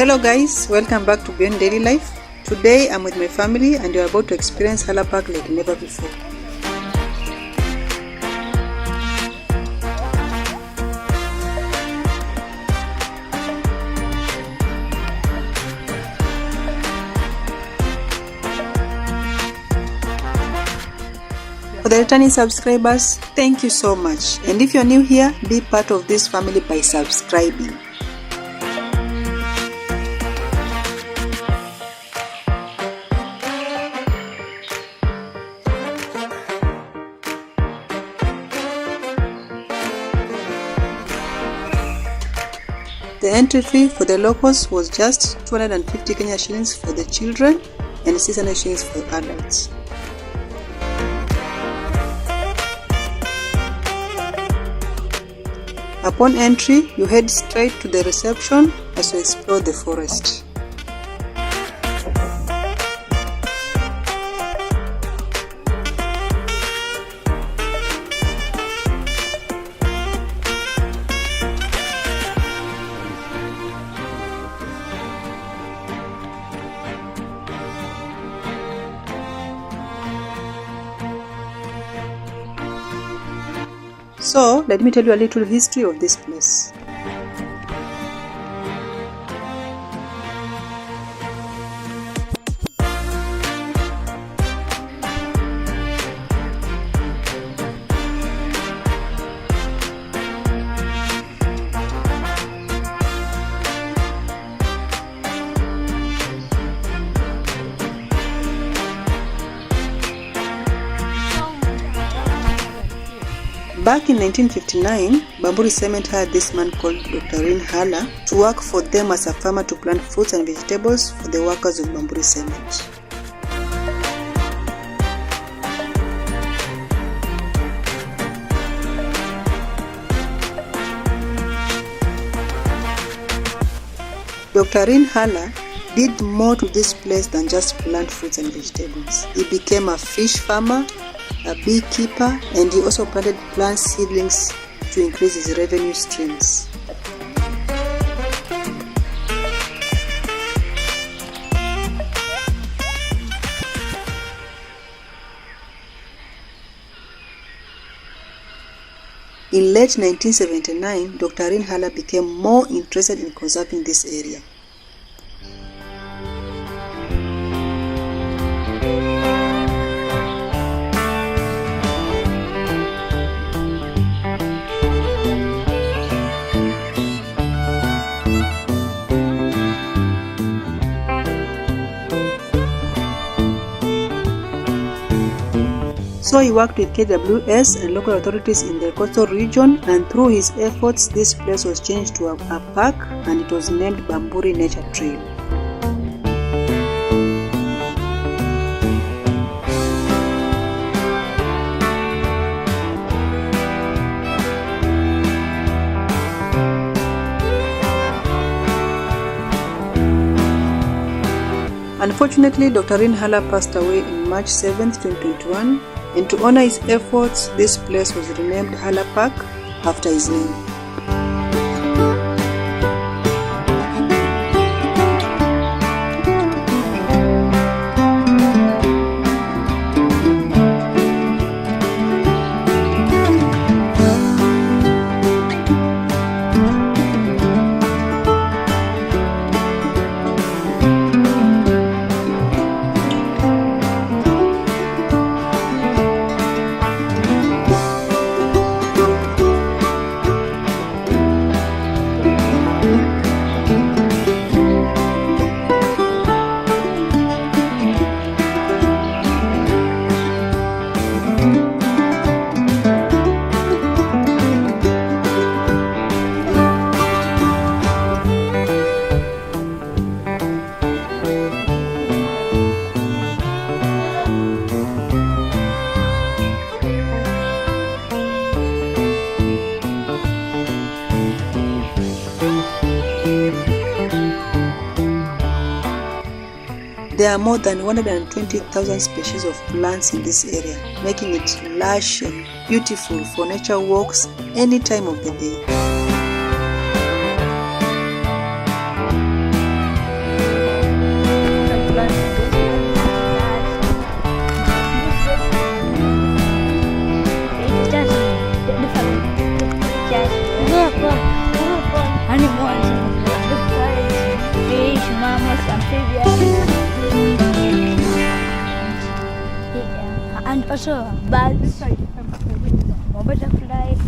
Hello guys, welcome back to Beyond Daily Life. Today I'm with my family and you're about to experience Haller Park like never before. For the returning subscribers, thank you so much. And if you're new here, be part of this family by subscribing. The entry fee for the locals was just 250 Kenya shillings for the children and 600 shillings for adults. Upon entry, you head straight to the reception as you explore the forest. So, let me tell you a little history of this place. Back in 1959, Bamburi Cement hired this man called Dr. Haller to work for them as a farmer to plant fruits and vegetables for the workers of Bamburi Cement. Dr. Haller did more to this place than just plant fruits and vegetables. He became a fish farmer, a beekeeper, and he also planted plant seedlings to increase his revenue streams. In late 1979, Dr. Haller became more interested in conserving this area. So he worked with KWS and local authorities in the coastal region, and through his efforts this place was changed to a park and it was named Bamburi Nature Trail. Unfortunately, Dr. Haller passed away on March 7, 2021. And to honor his efforts, this place was renamed Haller Park after his name. There are more than 120,000 species of plants in this area, making it lush and beautiful for nature walks any time of the day. And also birds, butterflies,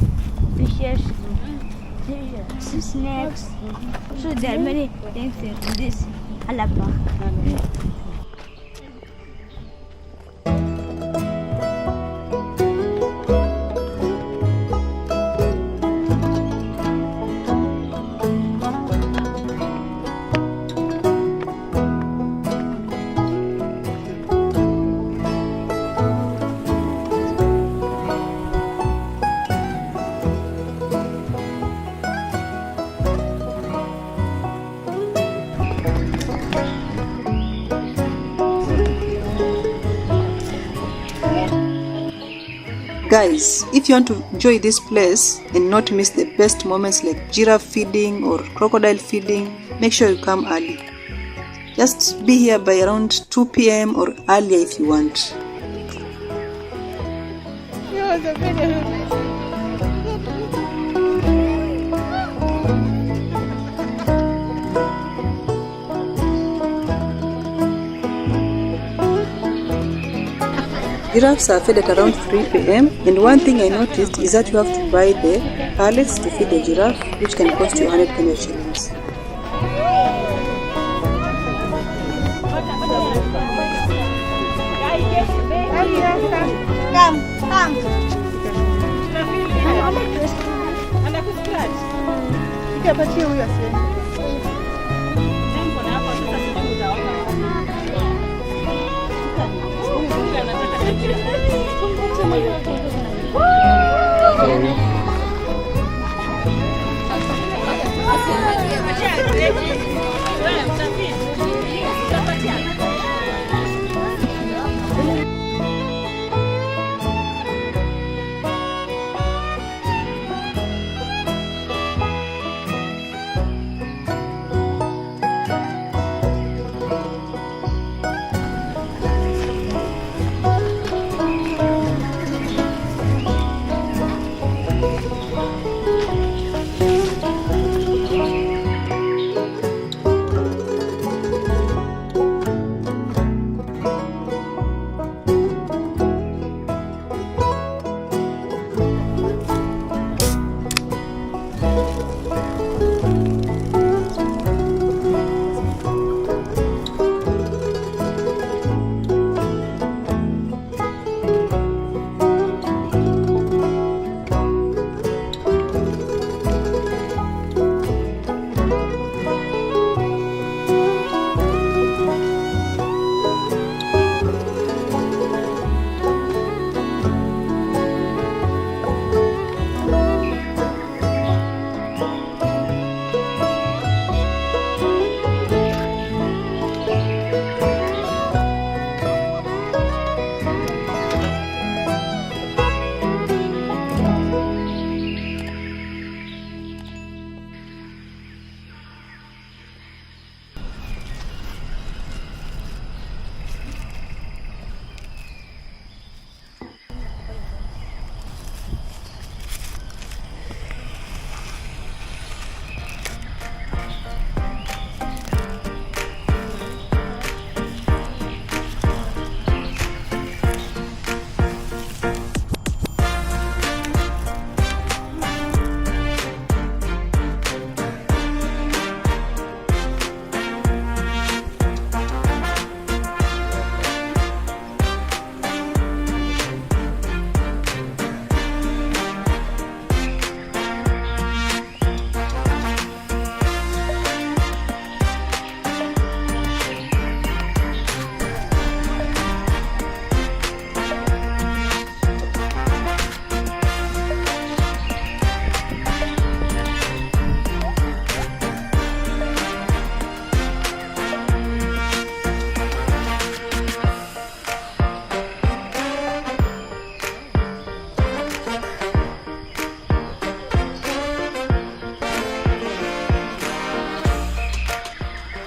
fishes, snakes. So there are many things in this Haller Park. Guys, if you want to enjoy this place and not miss the best moments like giraffe feeding or crocodile feeding, make sure you come early. Just be here by around 2 p.m. or earlier if you want. Giraffes are fed at around 3 p.m. and one thing I noticed is that you have to buy the pellets to feed the giraffe, which can cost you 100 Kenya shillings.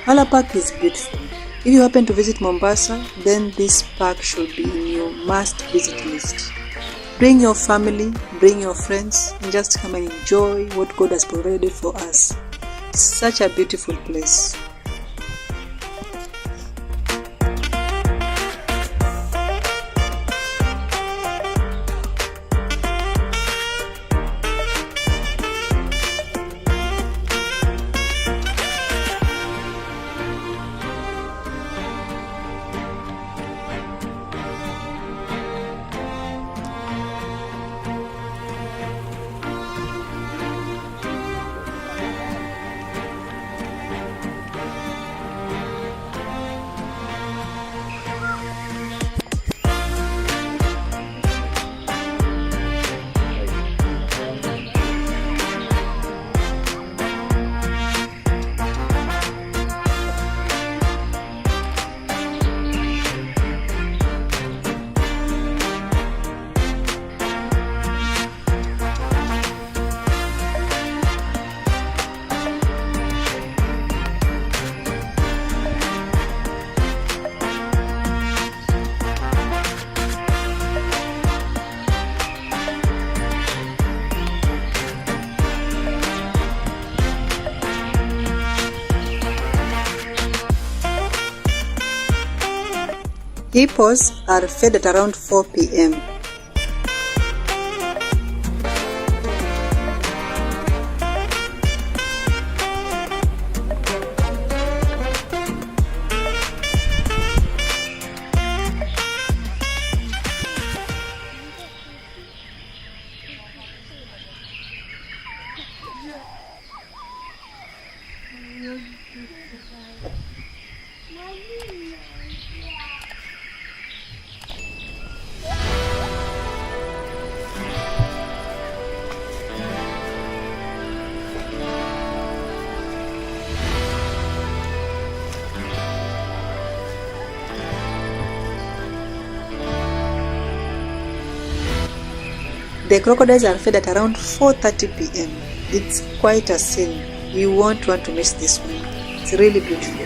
Haller Park is beautiful. If you happen to visit Mombasa, then this park should be in your must-visit list. Bring your family, bring your friends, and just come and enjoy what God has provided for us. It's such a beautiful place. Hippos are fed at around 4 p.m. The crocodiles are fed at around 4:30 p.m. It's quite a scene. You won't want to miss this one. It's really beautiful.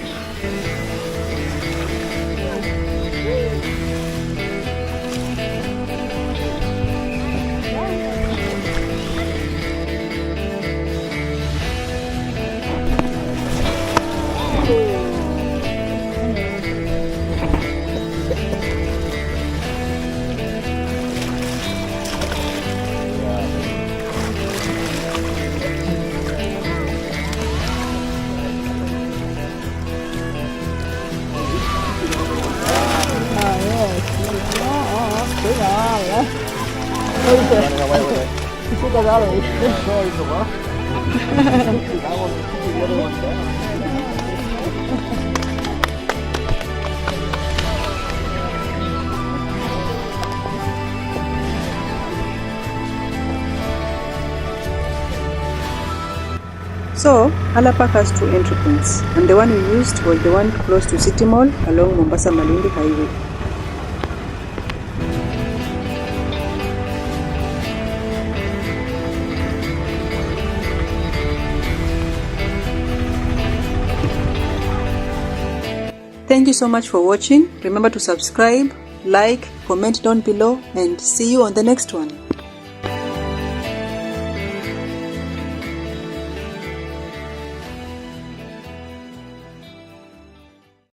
So, Haller Park has 2 entry points, and the one we used was the one close to City Mall along Mombasa-Malindi Highway. Thank you so much for watching. Remember to subscribe, like, comment down below, and see you on the next one.